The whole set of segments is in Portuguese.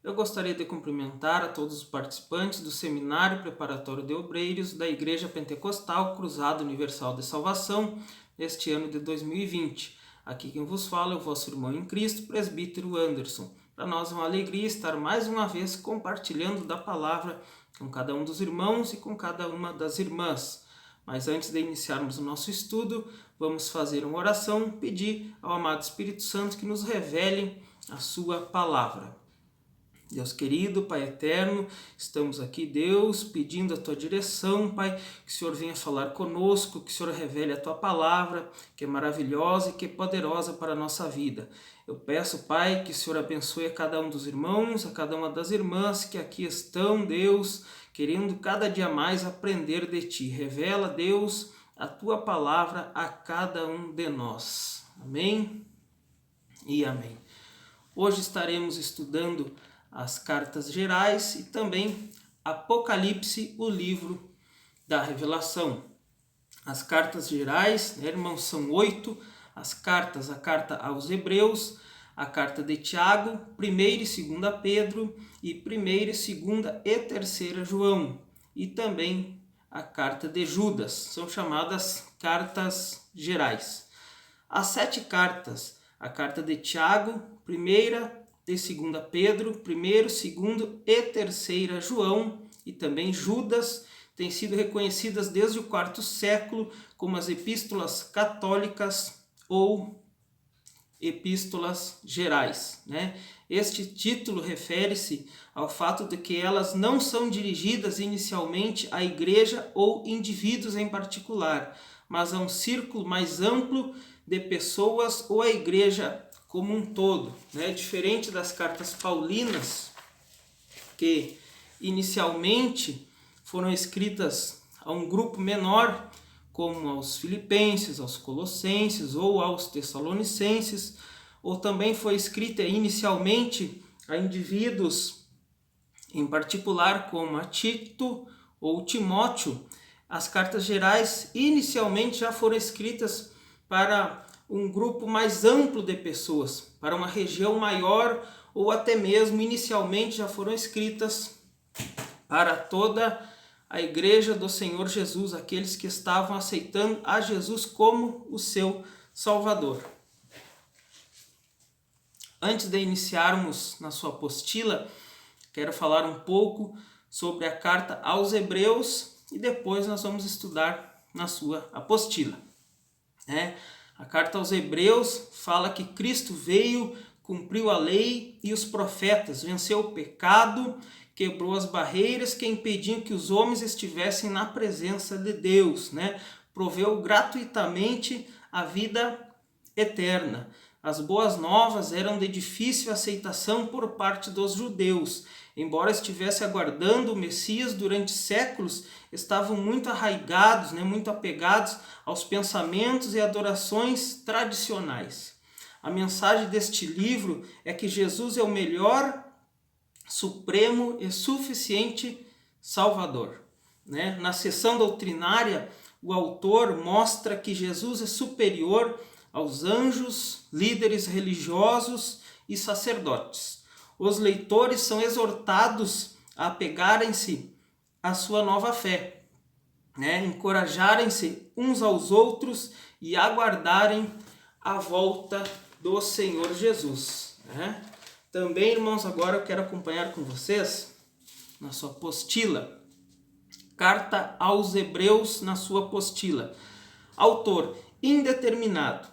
Eu gostaria de cumprimentar a todos os participantes do Seminário Preparatório de Obreiros da Igreja Pentecostal Cruzada Universal de Salvação, neste ano de 2020. Aqui quem vos fala é o vosso irmão em Cristo, presbítero Anderson. Para nós é uma alegria estar mais uma vez compartilhando da palavra com cada um dos irmãos e com cada uma das irmãs. Mas antes de iniciarmos o nosso estudo, vamos fazer uma oração, pedir ao amado Espírito Santo que nos revele a sua palavra. Deus querido, Pai eterno, estamos aqui, Deus, pedindo a Tua direção, Pai, que o Senhor venha falar conosco, que o Senhor revele a Tua palavra, que é maravilhosa e que é poderosa para a nossa vida. Eu peço, Pai, que o Senhor abençoe a cada um dos irmãos, a cada uma das irmãs que aqui estão, Deus, querendo cada dia mais aprender de Ti. Revela, Deus, a Tua palavra a cada um de nós. Amém e amém. Hoje estaremos estudando as cartas gerais e também Apocalipse, o livro da revelação. As cartas gerais, irmãos, são 8. As cartas, a carta aos Hebreus, a carta de Tiago, 1ª e 2ª Pedro e 1ª, 2ª e 3ª João. E também a carta de Judas, são chamadas cartas gerais. As 7 cartas, a carta de Tiago, 1ª e 2ª Pedro, 1º, 2º e 3ª João e também Judas, têm sido reconhecidas desde o 4º século como as epístolas católicas ou epístolas gerais, Este título refere-se ao fato de que elas não são dirigidas inicialmente à igreja ou indivíduos em particular, mas a um círculo mais amplo de pessoas ou à igreja como um todo, Diferente das cartas paulinas, que inicialmente foram escritas a um grupo menor, como aos Filipenses, aos Colossenses ou aos Tessalonicenses, ou também foi escrita inicialmente a indivíduos em particular, como a Tito ou Timóteo. As cartas gerais inicialmente já foram escritas para um grupo mais amplo de pessoas, para uma região maior, ou até mesmo inicialmente já foram escritas para toda a igreja do Senhor Jesus, aqueles que estavam aceitando a Jesus como o seu Salvador. Antes de iniciarmos na sua apostila, quero falar um pouco sobre a carta aos Hebreus e depois nós vamos estudar na sua apostila. A carta aos Hebreus fala que Cristo veio, cumpriu a lei e os profetas, venceu o pecado, quebrou as barreiras que impediam que os homens estivessem na presença de Deus, Proveu gratuitamente a vida eterna. As boas novas eram de difícil aceitação por parte dos judeus. Embora estivesse aguardando o Messias durante séculos, estavam muito arraigados, muito apegados aos pensamentos e adorações tradicionais. A mensagem deste livro é que Jesus é o melhor, supremo e suficiente Salvador. Na seção doutrinária, o autor mostra que Jesus é superior aos anjos, líderes religiosos e sacerdotes. Os leitores são exortados a apegarem-se à sua nova fé, encorajarem-se uns aos outros e aguardarem a volta do Senhor Jesus. Também, irmãos, agora eu quero acompanhar com vocês na sua apostila, carta aos Hebreus na sua apostila. Autor indeterminado,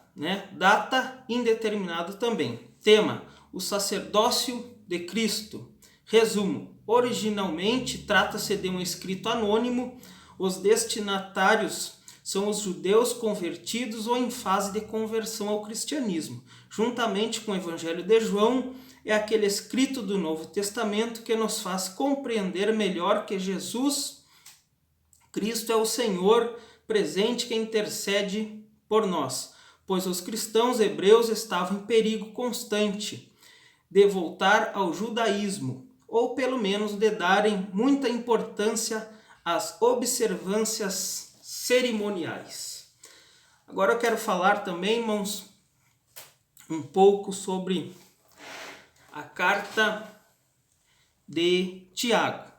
data indeterminado também. Tema: o sacerdócio de Cristo. Resumo: originalmente trata-se de um escrito anônimo. Os destinatários são os judeus convertidos ou em fase de conversão ao cristianismo. Juntamente com o Evangelho de João, é aquele escrito do Novo Testamento que nos faz compreender melhor que Jesus Cristo é o Senhor presente que intercede por nós, pois os cristãos hebreus estavam em perigo constante de voltar ao judaísmo, ou pelo menos de darem muita importância às observâncias cerimoniais. Agora eu quero falar também, irmãos, um pouco sobre a carta de Tiago.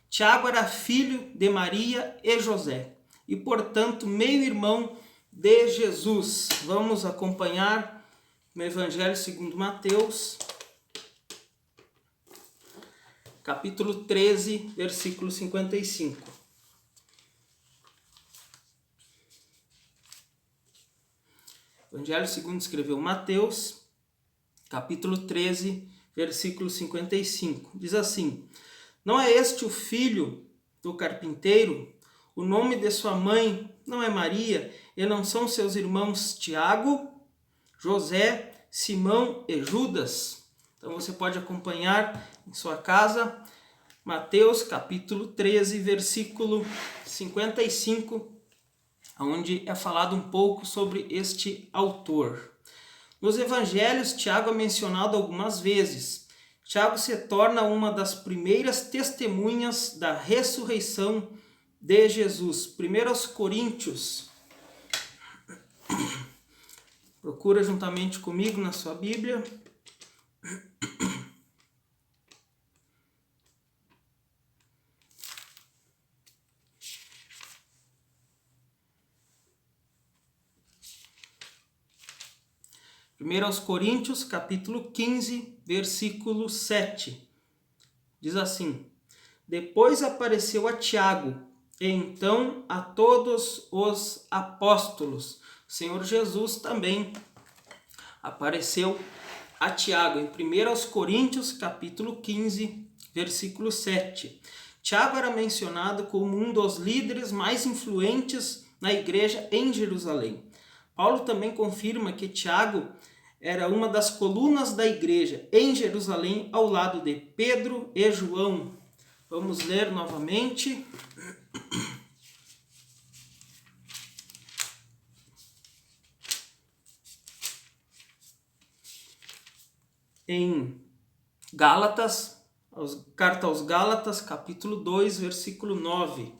Tiago era filho de Maria e José e, portanto, meio-irmão de Jesus. Vamos acompanhar no Evangelho segundo Mateus, capítulo 13, versículo 55. Evangelho segundo escreveu Mateus, capítulo 13, versículo 55. Diz assim: Não é este o filho do carpinteiro? O nome de sua mãe não é Maria? E não são seus irmãos Tiago, José, Simão e Judas? Então você pode acompanhar em sua casa Mateus capítulo 13, versículo 55, onde é falado um pouco sobre este autor. Nos evangelhos, Tiago é mencionado algumas vezes. Tiago se torna uma das primeiras testemunhas da ressurreição de Jesus. 1 Coríntios. Procura juntamente comigo na sua Bíblia. Primeiro aos Coríntios, capítulo 15, versículo 7. Diz assim: Depois apareceu a Tiago, e então a todos os apóstolos. O Senhor Jesus também apareceu a Tiago, em 1 aos Coríntios, capítulo 15, versículo 7. Tiago era mencionado como um dos líderes mais influentes na igreja em Jerusalém. Paulo também confirma que Tiago era uma das colunas da igreja em Jerusalém, ao lado de Pedro e João. Vamos ler novamente. Em Gálatas, carta aos Gálatas, capítulo 2, versículo 9.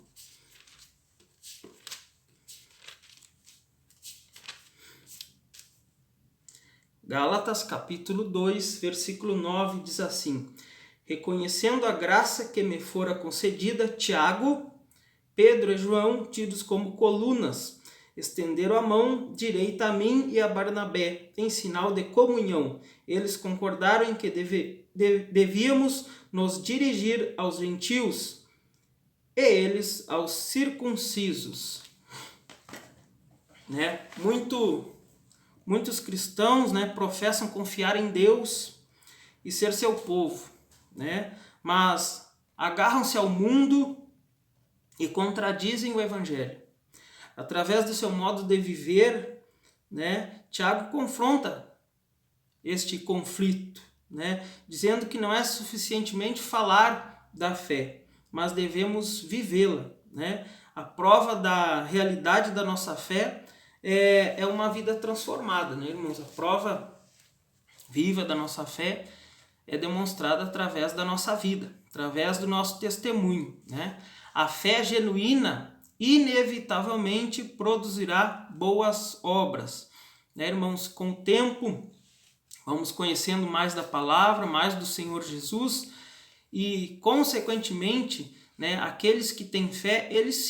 Gálatas, capítulo 2, versículo 9, diz assim: Reconhecendo a graça que me fora concedida, Tiago, Pedro e João, tidos como colunas, estenderam a mão direita a mim e a Barnabé, em sinal de comunhão. Eles concordaram em que devíamos nos dirigir aos gentios e eles aos circuncisos. Muitos cristãos, professam confiar em Deus e ser seu povo, mas agarram-se ao mundo e contradizem o Evangelho. Através do seu modo de viver, Tiago confronta este conflito, dizendo que não é suficientemente falar da fé, mas devemos vivê-la. A prova da realidade da nossa fé é uma vida transformada, irmãos? A prova viva da nossa fé é demonstrada através da nossa vida, através do nosso testemunho. A fé genuína inevitavelmente produzirá boas obras. Irmãos, com o tempo, vamos conhecendo mais da palavra, mais do Senhor Jesus e, consequentemente, aqueles que têm fé, eles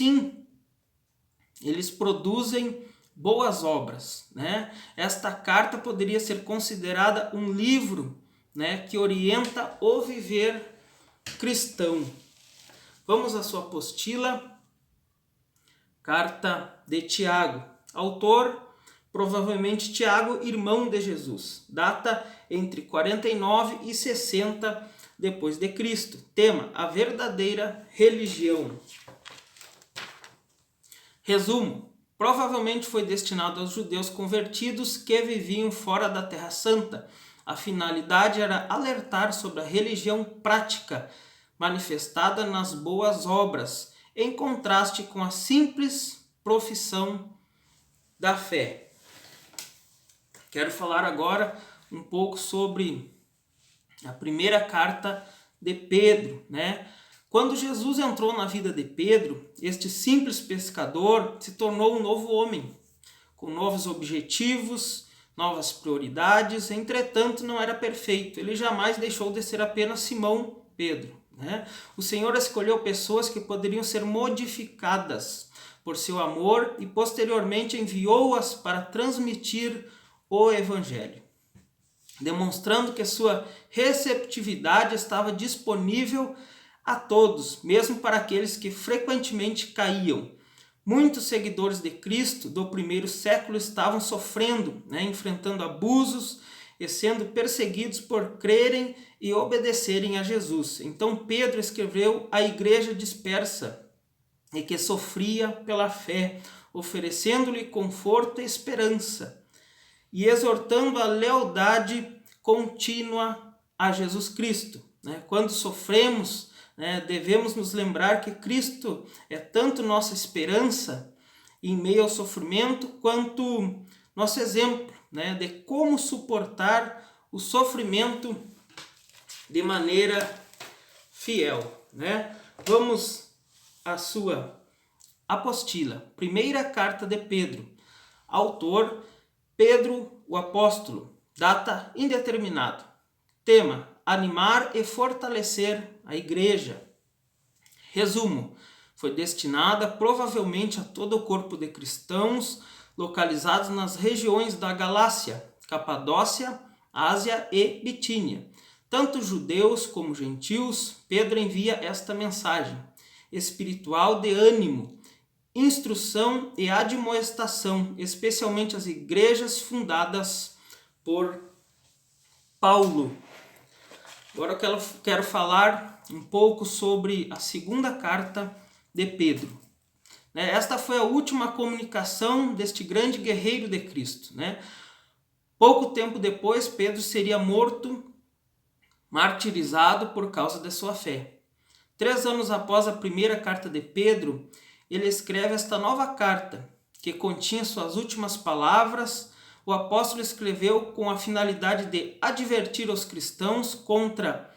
produzem boas obras. Esta carta poderia ser considerada um livro que orienta o viver cristão. Vamos à sua apostila, carta de Tiago. Autor, provavelmente Tiago, irmão de Jesus. Data entre 49 e 60 depois de Cristo. Tema: a verdadeira religião. Resumo: provavelmente foi destinado aos judeus convertidos que viviam fora da Terra Santa. A finalidade era alertar sobre a religião prática, manifestada nas boas obras, em contraste com a simples profissão da fé. Quero falar agora um pouco sobre a primeira carta de Pedro, Quando Jesus entrou na vida de Pedro, este simples pescador se tornou um novo homem, com novos objetivos, novas prioridades. Entretanto, não era perfeito. Ele jamais deixou de ser apenas Simão, Pedro, né? O Senhor escolheu pessoas que poderiam ser modificadas por seu amor e posteriormente enviou-as para transmitir o Evangelho, demonstrando que sua receptividade estava disponível a todos, mesmo para aqueles que frequentemente caíam. Muitos seguidores de Cristo do primeiro século estavam sofrendo, enfrentando abusos e sendo perseguidos por crerem e obedecerem a Jesus. Então Pedro escreveu à igreja dispersa e que sofria pela fé, oferecendo-lhe conforto e esperança e exortando a lealdade contínua a Jesus Cristo. Quando sofremos, devemos nos lembrar que Cristo é tanto nossa esperança em meio ao sofrimento, quanto nosso exemplo de como suportar o sofrimento de maneira fiel. Vamos à sua apostila. Primeira carta de Pedro. Autor, Pedro, o apóstolo. Data indeterminado. Tema: animar e fortalecer a igreja. Resumo: foi destinada provavelmente a todo o corpo de cristãos localizados nas regiões da Galácia, Capadócia, Ásia e Bitínia. Tanto judeus como gentios, Pedro envia esta mensagem espiritual de ânimo, instrução e admoestação, especialmente às igrejas fundadas por Paulo. Agora eu quero falar um pouco sobre a segunda carta de Pedro. Esta foi a última comunicação deste grande guerreiro de Cristo. Pouco tempo depois, Pedro seria morto, martirizado por causa de sua fé. 3 anos após a primeira carta de Pedro, ele escreve esta nova carta, que continha suas últimas palavras. O apóstolo escreveu com a finalidade de advertir os cristãos contra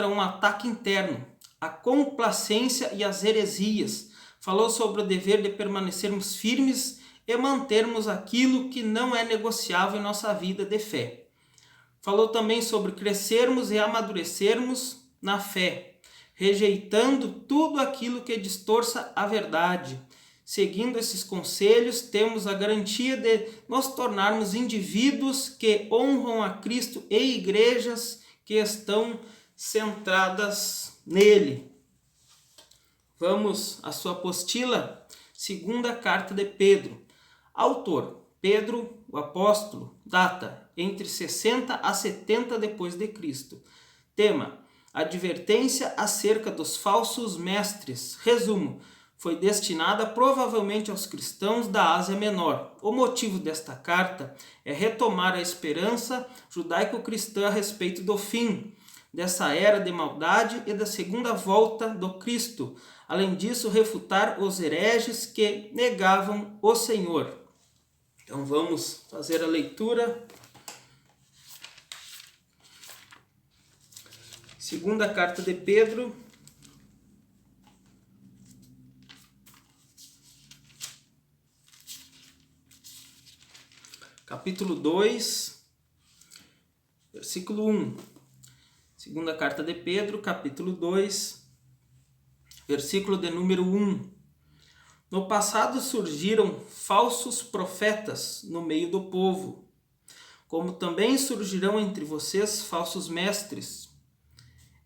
um ataque interno, a complacência e as heresias. Falou sobre o dever de permanecermos firmes e mantermos aquilo que não é negociável em nossa vida de fé. Falou também sobre crescermos e amadurecermos na fé, rejeitando tudo aquilo que distorça a verdade. Seguindo esses conselhos, temos a garantia de nos tornarmos indivíduos que honram a Cristo e igrejas que estão centradas nele. Vamos à sua apostila, segunda carta de Pedro. Autor, Pedro, o apóstolo. Data, entre 60 a 70 depois de Cristo. Tema: advertência acerca dos falsos mestres. Resumo: foi destinada provavelmente aos cristãos da Ásia Menor. O motivo desta carta é retomar a esperança judaico-cristã a respeito do fim dessa era de maldade e da segunda volta do Cristo. Além disso, refutar os hereges que negavam o Senhor. Então vamos fazer a leitura. Segunda carta de Pedro, capítulo 2, versículo 1. Segunda carta de Pedro, capítulo 2, versículo de número 1. No passado surgiram falsos profetas no meio do povo, como também surgirão entre vocês falsos mestres.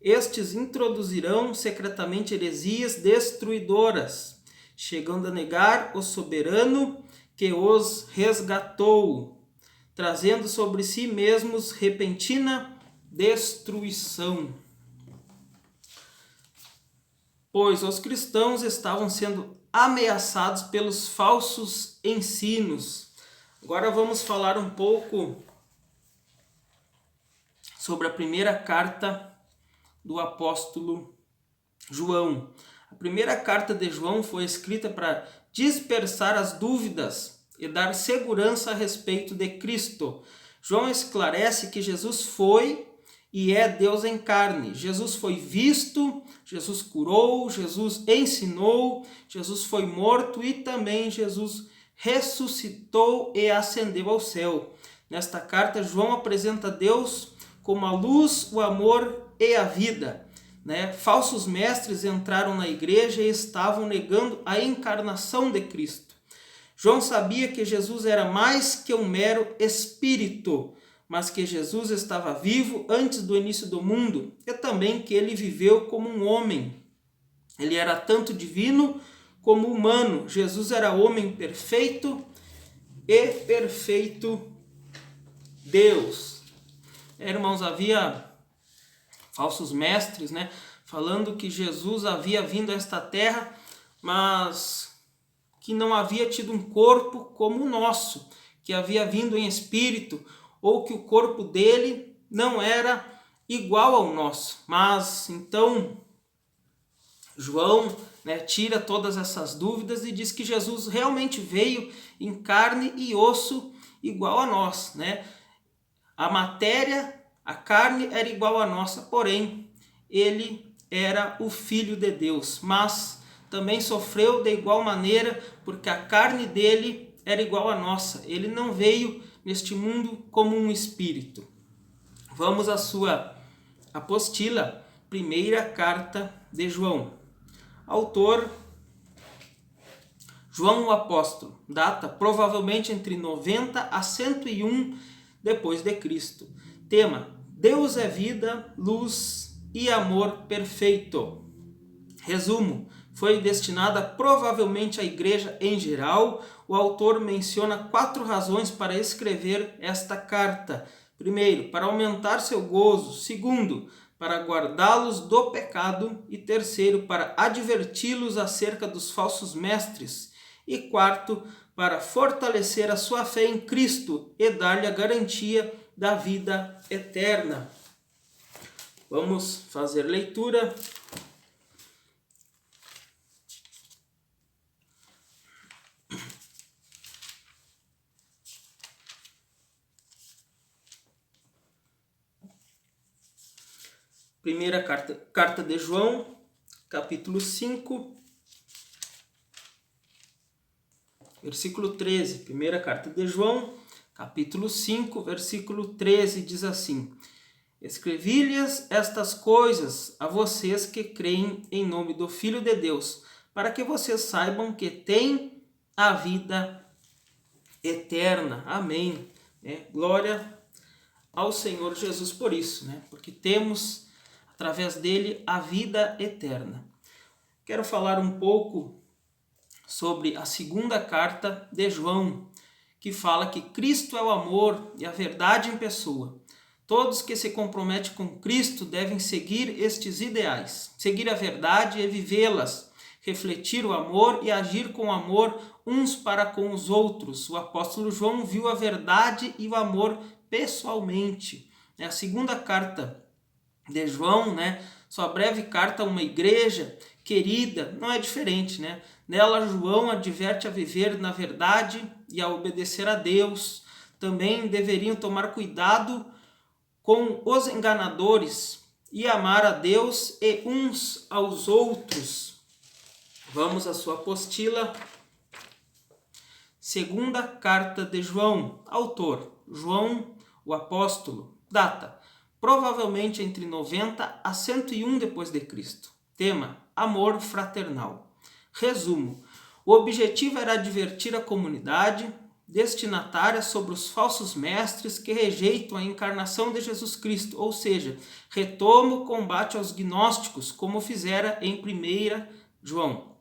Estes introduzirão secretamente heresias destruidoras, chegando a negar o soberano que os resgatou, trazendo sobre si mesmos repentina destruição. Pois os cristãos estavam sendo ameaçados pelos falsos ensinos. Agora vamos falar um pouco sobre a primeira carta do apóstolo João. A primeira carta de João foi escrita para dispersar as dúvidas e dar segurança a respeito de Cristo. João esclarece que Jesus foi e é Deus em carne. Jesus foi visto, Jesus curou, Jesus ensinou, Jesus foi morto e também Jesus ressuscitou e ascendeu ao céu. Nesta carta, João apresenta Deus como a luz, o amor e a vida. Falsos mestres entraram na igreja e estavam negando a encarnação de Cristo. João sabia que Jesus era mais que um mero espírito, mas que Jesus estava vivo antes do início do mundo e também que ele viveu como um homem. Ele era tanto divino como humano. Jesus era homem perfeito e perfeito Deus. Irmãos, havia falsos mestres, falando que Jesus havia vindo a esta terra, mas que não havia tido um corpo como o nosso, que havia vindo em espírito, ou que o corpo dele não era igual ao nosso. Mas então João tira todas essas dúvidas e diz que Jesus realmente veio em carne e osso igual a nós. A matéria, a carne era igual a nossa, porém ele era o Filho de Deus, mas também sofreu de igual maneira, porque a carne dele era igual a nossa. Ele não veio neste mundo como um espírito. Vamos à sua apostila, primeira carta de João. Autor, João o Apóstolo. Data, provavelmente entre 90 a 101 depois de Cristo. Tema, Deus é vida, luz e amor perfeito. Resumo, foi destinada provavelmente à igreja em geral. O autor menciona 4 razões para escrever esta carta. Primeiro, para aumentar seu gozo. Segundo, para guardá-los do pecado. E terceiro, para adverti-los acerca dos falsos mestres. E quarto, para fortalecer a sua fé em Cristo e dar-lhe a garantia da vida eterna. Vamos fazer leitura. Primeira carta de João, capítulo 5, versículo 13. Primeira carta de João, capítulo 5, versículo 13, diz assim: Escrevi-lhes estas coisas a vocês que creem em nome do Filho de Deus, para que vocês saibam que têm a vida eterna. Amém. Glória ao Senhor Jesus por isso, porque temos através dele a vida eterna. Quero falar um pouco sobre a segunda carta de João, que fala que Cristo é o amor e a verdade em pessoa. Todos que se comprometem com Cristo devem seguir estes ideais, seguir a verdade e vivê-las, refletir o amor e agir com amor uns para com os outros. O apóstolo João viu a verdade e o amor pessoalmente. A segunda carta de João, sua breve carta a uma igreja querida, não é diferente. Nela, João adverte a viver na verdade e a obedecer a Deus. Também deveriam tomar cuidado com os enganadores e amar a Deus e uns aos outros. Vamos à sua apostila. Segunda carta de João. Autor, João o Apóstolo. Data, provavelmente entre 90 a 101 depois de Cristo. Tema, amor fraternal. Resumo, o objetivo era advertir a comunidade destinatária sobre os falsos mestres que rejeitam a encarnação de Jesus Cristo, ou seja, retoma o combate aos gnósticos, como fizera em 1 João.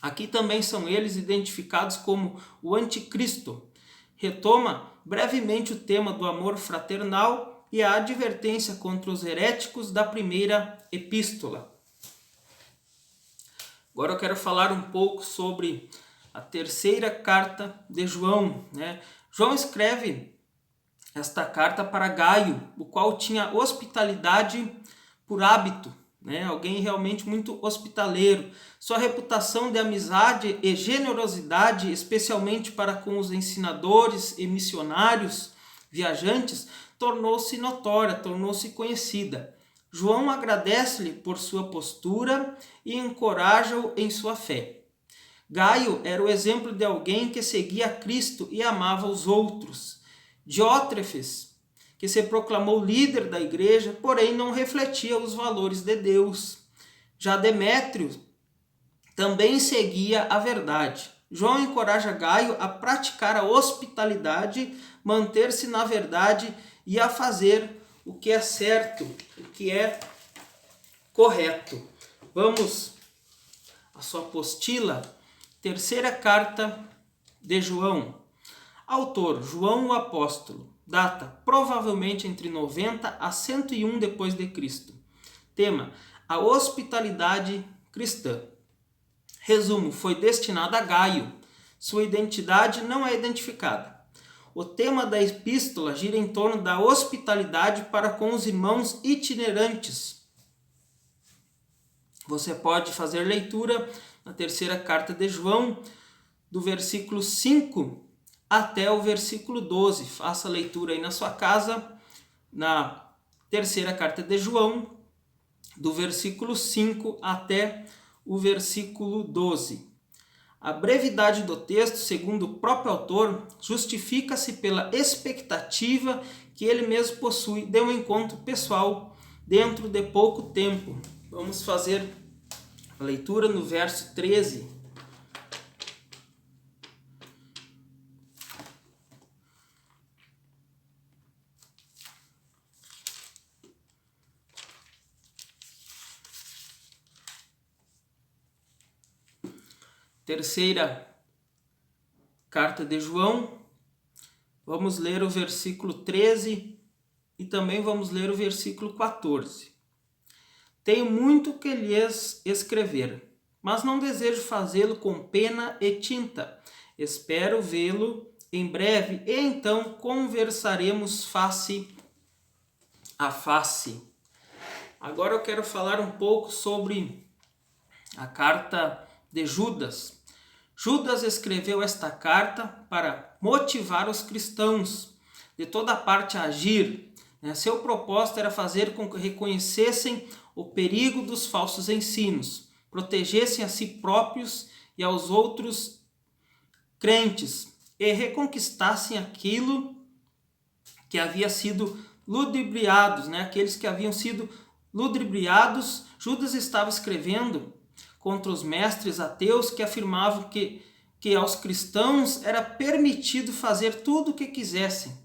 Aqui também são eles identificados como o anticristo. Retoma brevemente o tema do amor fraternal e a advertência contra os heréticos da primeira epístola. Agora eu quero falar um pouco sobre a terceira carta de João. João escreve esta carta para Gaio, o qual tinha hospitalidade por hábito, alguém realmente muito hospitaleiro. Sua reputação de amizade e generosidade, especialmente para com os ensinadores e missionários viajantes, tornou-se notória, tornou-se conhecida. João agradece-lhe por sua postura e encoraja-o em sua fé. Gaio era o exemplo de alguém que seguia Cristo e amava os outros. Diótrefes, que se proclamou líder da igreja, porém não refletia os valores de Deus. Já Demétrio também seguia a verdade. João encoraja Gaio a praticar a hospitalidade, manter-se na verdade e a fazer o que é certo, o que é correto. Vamos à sua apostila, terceira carta de João. Autor, João o Apóstolo. Data, provavelmente entre 90 a 101 depois de Cristo. Tema, a hospitalidade cristã. Resumo, foi destinado a Gaio. Sua identidade não é identificada. O tema da epístola gira em torno da hospitalidade para com os irmãos itinerantes. Você pode fazer leitura na terceira carta de João, do versículo 5 até o versículo 12. Faça a leitura aí na sua casa, na terceira carta de João, do versículo 5 até o versículo 12. A brevidade do texto, segundo o próprio autor, justifica-se pela expectativa que ele mesmo possui de um encontro pessoal dentro de pouco tempo. Vamos fazer a leitura no verso 13. Terceira carta de João, vamos ler o versículo 13 e também vamos ler o versículo 14. Tenho muito que lhes escrever, mas não desejo fazê-lo com pena e tinta. Espero vê-lo em breve e então conversaremos face a face. Agora eu quero falar um pouco sobre a carta de Judas. Judas escreveu esta carta para motivar os cristãos de toda parte a agir. Seu propósito era fazer com que reconhecessem o perigo dos falsos ensinos, protegessem a si próprios e aos outros crentes e reconquistassem aquilo que havia sido ludibriados, aqueles que haviam sido ludibriados. Judas estava escrevendo contra os mestres ateus que afirmavam que aos cristãos era permitido fazer tudo o que quisessem,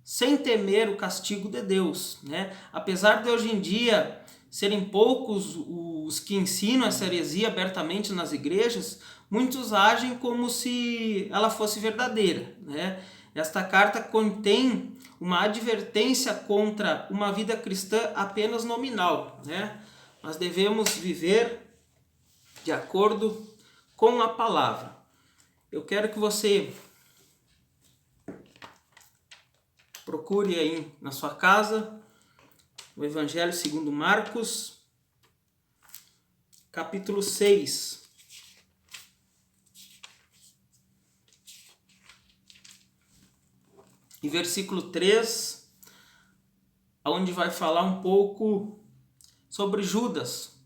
sem temer o castigo de Deus. Apesar de hoje em dia serem poucos os que ensinam essa heresia abertamente nas igrejas, muitos agem como se ela fosse verdadeira. Esta carta contém uma advertência contra uma vida cristã apenas nominal. Nós devemos viver de acordo com a palavra. Eu quero que você procure aí na sua casa o Evangelho segundo Marcos, capítulo 6. E versículo 3, onde vai falar um pouco sobre Judas,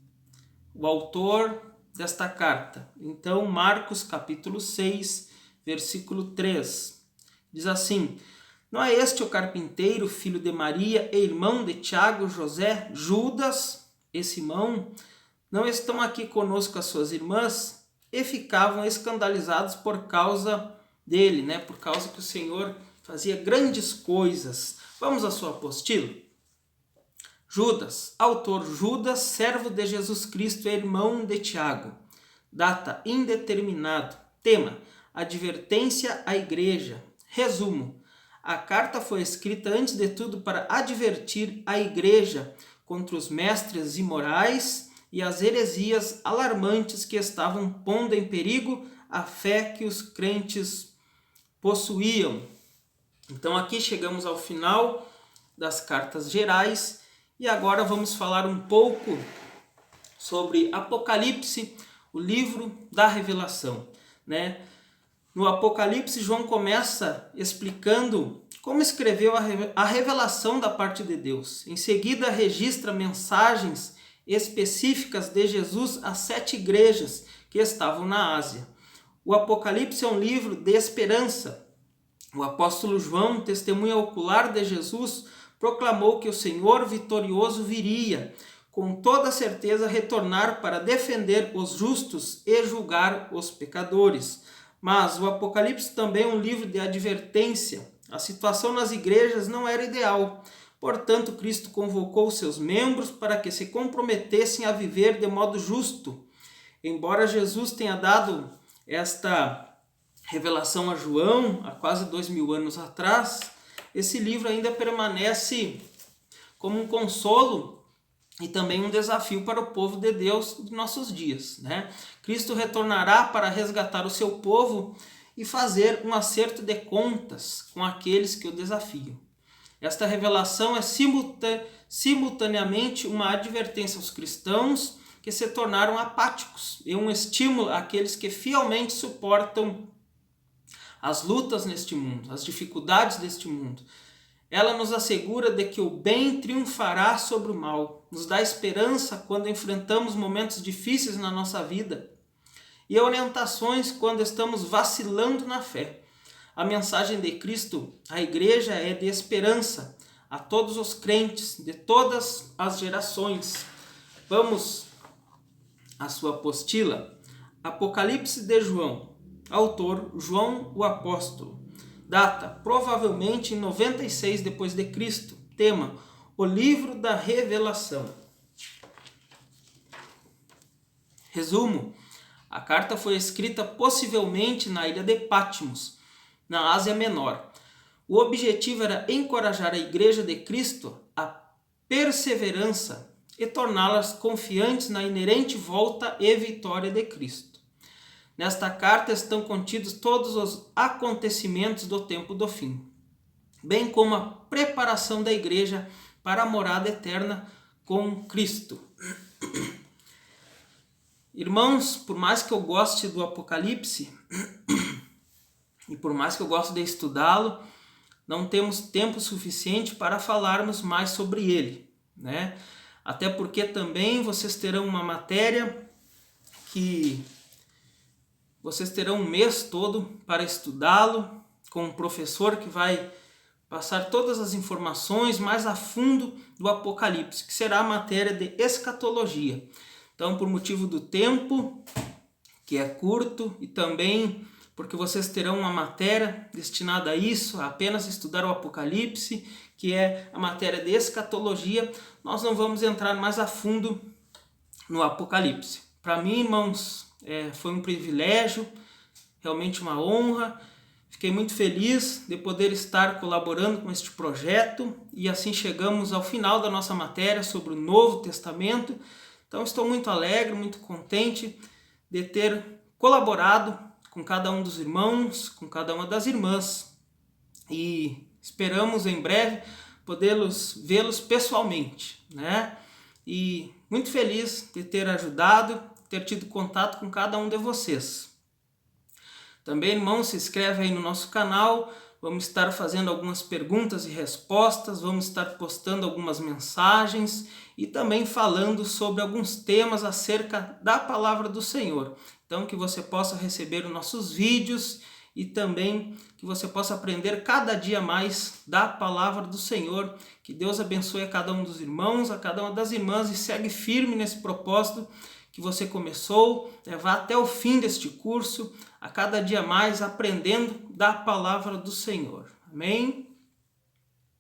o autor desta carta. Então, Marcos capítulo 6, versículo 3, diz assim: não é este o carpinteiro, filho de Maria e irmão de Tiago, José, Judas e Simão? Não estão aqui conosco as suas irmãs? E ficavam escandalizados por causa dele, por causa que o Senhor fazia grandes coisas. Vamos à sua apostila? Judas, autor Judas, servo de Jesus Cristo e irmão de Tiago. Data indeterminado. Tema, advertência à igreja. Resumo, a carta foi escrita antes de tudo para advertir a igreja contra os mestres imorais e as heresias alarmantes que estavam pondo em perigo a fé que os crentes possuíam. Então aqui chegamos ao final das cartas gerais e agora vamos falar um pouco sobre Apocalipse, o livro da revelação. No Apocalipse, João começa explicando como escreveu a revelação da parte de Deus. Em seguida, registra mensagens específicas de Jesus às 7 igrejas que estavam na Ásia. O Apocalipse é um livro de esperança. O apóstolo João, testemunha ocular de Jesus, proclamou que o Senhor vitorioso viria, com toda certeza retornar para defender os justos e julgar os pecadores. Mas o Apocalipse também é um livro de advertência. A situação nas igrejas não era ideal. Portanto, Cristo convocou seus membros para que se comprometessem a viver de modo justo. Embora Jesus tenha dado esta revelação a João há quase 2000 anos atrás, esse livro ainda permanece como um consolo e também um desafio para o povo de Deus de nossos dias, né? Cristo retornará para resgatar o seu povo e fazer um acerto de contas com aqueles que o desafiam. Esta revelação é simultaneamente uma advertência aos cristãos que se tornaram apáticos e um estímulo àqueles que fielmente suportam as lutas neste mundo, as dificuldades deste mundo. Ela nos assegura de que o bem triunfará sobre o mal, nos dá esperança quando enfrentamos momentos difíceis na nossa vida e orientações quando estamos vacilando na fé. A mensagem de Cristo à igreja é de esperança a todos os crentes de todas as gerações. Vamos à sua apostila. Apocalipse de João. Autor João o Apóstolo. Data provavelmente em 96 depois de Cristo. Tema: o livro da revelação. Resumo: a carta foi escrita possivelmente na ilha de Patmos, na Ásia Menor. O objetivo era encorajar a Igreja de Cristo à perseverança e torná-las confiantes na inerente volta e vitória de Cristo. Nesta carta estão contidos todos os acontecimentos do tempo do fim, bem como a preparação da Igreja para a morada eterna com Cristo. Irmãos, por mais que eu goste do Apocalipse e por mais que eu goste de estudá-lo, não temos tempo suficiente para falarmos mais sobre ele, né? Até porque também vocês terão uma matéria que vocês terão um mês todo para estudá-lo, com um professor que vai passar todas as informações mais a fundo do Apocalipse, que será a matéria de escatologia. Então, por motivo do tempo, que é curto, e também porque vocês terão uma matéria destinada a isso, a apenas estudar o Apocalipse, que é a matéria de escatologia, nós não vamos entrar mais a fundo no Apocalipse. Para mim, irmãos, foi um privilégio, realmente uma honra. Fiquei muito feliz de poder estar colaborando com este projeto e assim chegamos ao final da nossa matéria sobre o Novo Testamento. Então estou muito alegre, muito contente de ter colaborado com cada um dos irmãos, com cada uma das irmãs. E esperamos em breve podê-los vê-los pessoalmente, né? E muito feliz de ter ajudado, ter tido contato com cada um de vocês. Também, irmãos, se inscreve aí no nosso canal, vamos estar fazendo algumas perguntas e respostas, vamos estar postando algumas mensagens e também falando sobre alguns temas acerca da palavra do Senhor. Então, que você possa receber os nossos vídeos e também que você possa aprender cada dia mais da palavra do Senhor. Que Deus abençoe a cada um dos irmãos, a cada uma das irmãs e segue firme nesse propósito que você começou, vá até o fim deste curso, a cada dia mais aprendendo da palavra do Senhor. Amém?